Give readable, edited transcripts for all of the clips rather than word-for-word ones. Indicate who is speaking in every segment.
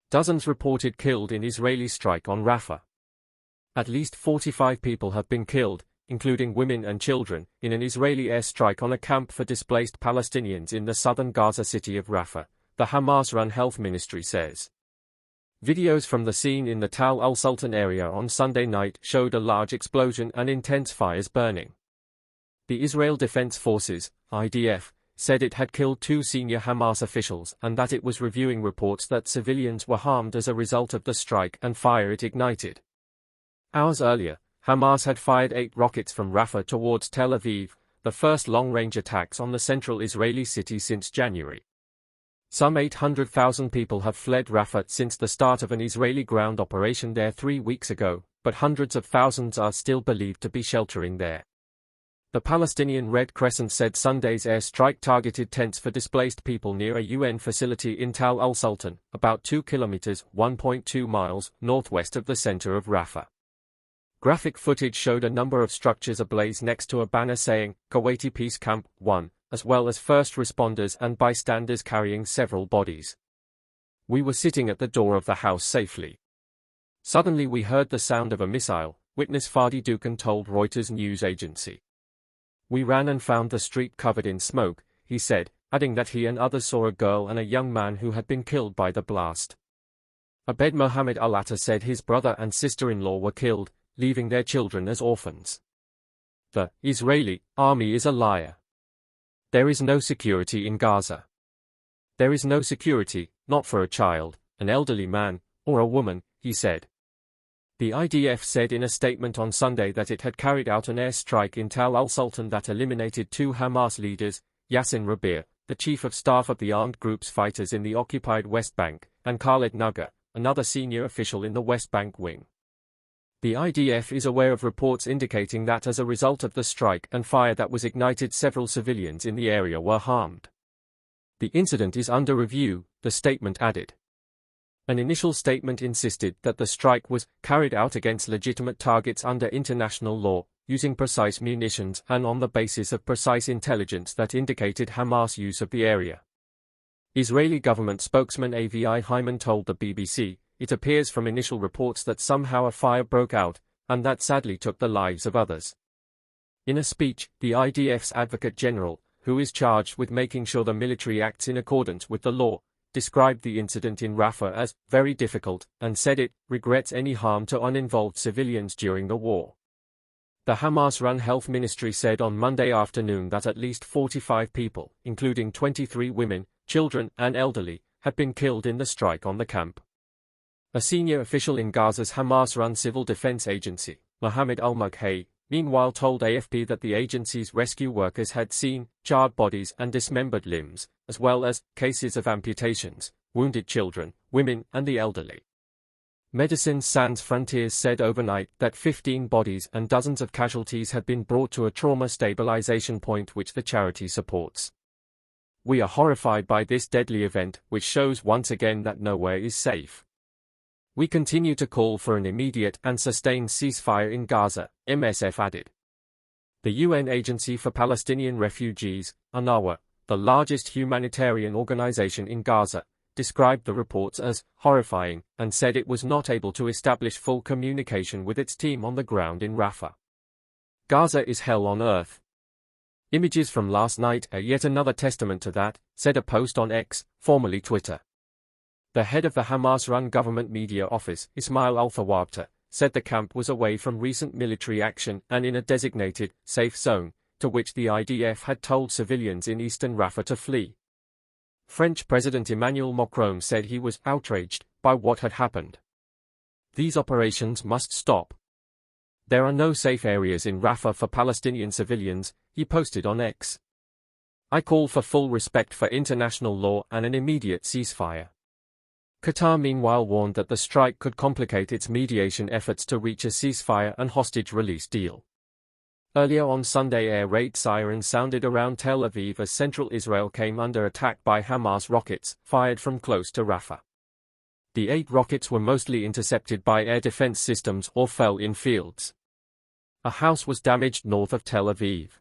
Speaker 1: Dozens reported killed in Israeli strike on Rafah. At least 45 people have been killed, including women and children, in an Israeli airstrike on a camp for displaced Palestinians in the southern Gaza city of Rafah, the Hamas-run health ministry says. Videos from the scene in the Tal al-Sultan area on Sunday night showed a large explosion and intense fires burning. The Israel Defense Forces, IDF, said it had killed 2 senior Hamas officials and that it was reviewing reports that civilians were harmed as a result of the strike and fire it ignited. Hours earlier, Hamas had fired 8 rockets from Rafah towards Tel Aviv, the first long-range attacks on the central Israeli city since January. Some 800,000 people have fled Rafah since the start of an Israeli ground operation there 3 weeks ago, but hundreds of thousands are still believed to be sheltering there. The Palestinian Red Crescent said Sunday's airstrike targeted tents for displaced people near a UN facility in Tal al-Sultan, about 2 kilometers (1.2 miles) northwest of the center of Rafah. Graphic footage showed a number of structures ablaze next to a banner saying, Kuwaiti Peace Camp 1, as well as first responders and bystanders carrying several bodies. We were sitting at the door of the house safely. Suddenly we heard the sound of a missile, witness Fadi Dukan told Reuters news agency. We ran and found the street covered in smoke, he said, adding that he and others saw a girl and a young man who had been killed by the blast. Abed Mohammed Al-Atta said his brother and sister-in-law were killed, leaving their children as orphans. The Israeli army is a liar. There is no security in Gaza. There is no security, not for a child, an elderly man, or a woman, he said. The IDF said in a statement on Sunday that it had carried out an airstrike in Tal al-Sultan that eliminated 2 Hamas leaders, Yassin Rabia, the chief of staff of the armed group's fighters in the occupied West Bank, and Khaled Nagar, another senior official in the West Bank wing. The IDF is aware of reports indicating that as a result of the strike and fire that was ignited, several civilians in the area were harmed. The incident is under review, the statement added. An initial statement insisted that the strike was carried out against legitimate targets under international law, using precise munitions and on the basis of precise intelligence that indicated Hamas' use of the area. Israeli government spokesman Avi Hyman told the BBC, it appears from initial reports that somehow a fire broke out, and that sadly took the lives of others. In a speech, the IDF's Advocate General, who is charged with making sure the military acts in accordance with the law, described the incident in Rafah as very difficult and said it regrets any harm to uninvolved civilians during the war. The Hamas-run health ministry said on Monday afternoon that at least 45 people, including 23 women, children, and elderly, had been killed in the strike on the camp. A senior official in Gaza's Hamas-run civil defense agency, Mohammed al-Mughey, meanwhile told AFP that the agency's rescue workers had seen charred bodies and dismembered limbs, as well as cases of amputations, wounded children, women, and the elderly. Médecins Sans Frontières said overnight that 15 bodies and dozens of casualties had been brought to a trauma stabilization point which the charity supports. We are horrified by this deadly event, which shows once again that nowhere is safe. We continue to call for an immediate and sustained ceasefire in Gaza, MSF added. The UN Agency for Palestinian Refugees, UNRWA, the largest humanitarian organization in Gaza, described the reports as horrifying and said it was not able to establish full communication with its team on the ground in Rafah. Gaza is hell on earth. Images from last night are yet another testament to that, said a post on X, formerly Twitter. The head of the Hamas-run government media office, Ismail al-Thawabta, said the camp was away from recent military action and in a designated, safe zone, to which the IDF had told civilians in eastern Rafah to flee. French President Emmanuel Macron said he was outraged by what had happened. These operations must stop. There are no safe areas in Rafah for Palestinian civilians, he posted on X. I call for full respect for international law and an immediate ceasefire. Qatar meanwhile warned that the strike could complicate its mediation efforts to reach a ceasefire and hostage release deal. Earlier on Sunday, air raid sirens sounded around Tel Aviv as central Israel came under attack by Hamas rockets, fired from close to Rafah. The 8 rockets were mostly intercepted by air defense systems or fell in fields. A house was damaged north of Tel Aviv.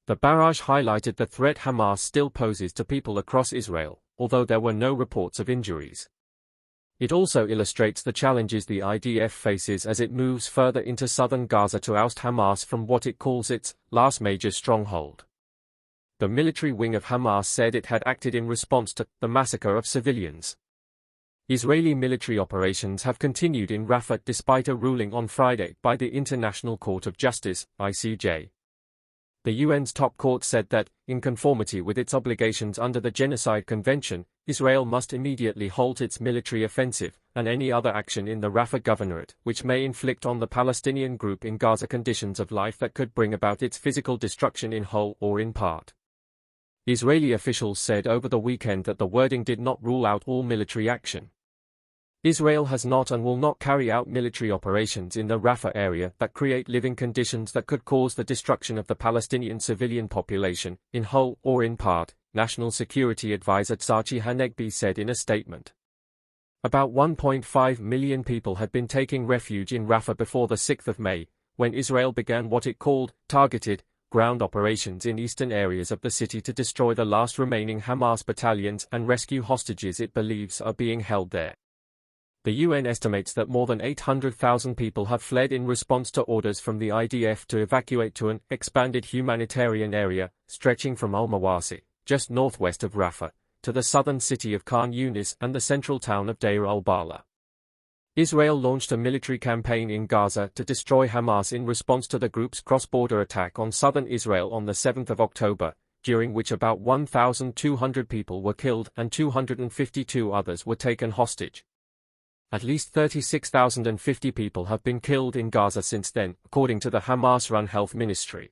Speaker 1: The barrage highlighted the threat Hamas still poses to people across Israel, although there were no reports of injuries. It also illustrates the challenges the IDF faces as it moves further into southern Gaza to oust Hamas from what it calls its last major stronghold. The military wing of Hamas said it had acted in response to the massacre of civilians. Israeli military operations have continued in Rafah despite a ruling on Friday by the International Court of Justice, ICJ. The UN's top court said that, in conformity with its obligations under the Genocide Convention, Israel must immediately halt its military offensive and any other action in the Rafah Governorate which may inflict on the Palestinian group in Gaza conditions of life that could bring about its physical destruction in whole or in part. Israeli officials said over the weekend that the wording did not rule out all military action. Israel has not and will not carry out military operations in the Rafah area that create living conditions that could cause the destruction of the Palestinian civilian population, in whole or in part, National Security Advisor Tsachi Hanegbi said in a statement. About 1.5 million people had been taking refuge in Rafah before the 6th of May, when Israel began what it called targeted ground operations in eastern areas of the city to destroy the last remaining Hamas battalions and rescue hostages it believes are being held there. The UN estimates that more than 800,000 people have fled in response to orders from the IDF to evacuate to an expanded humanitarian area, stretching from Al-Mawasi, just northwest of Rafah, to the southern city of Khan Yunis and the central town of Deir al-Bala. Israel launched a military campaign in Gaza to destroy Hamas in response to the group's cross-border attack on southern Israel on the 7th of October, during which about 1,200 people were killed and 252 others were taken hostage. At least 36,050 people have been killed in Gaza since then, according to the Hamas-run health ministry.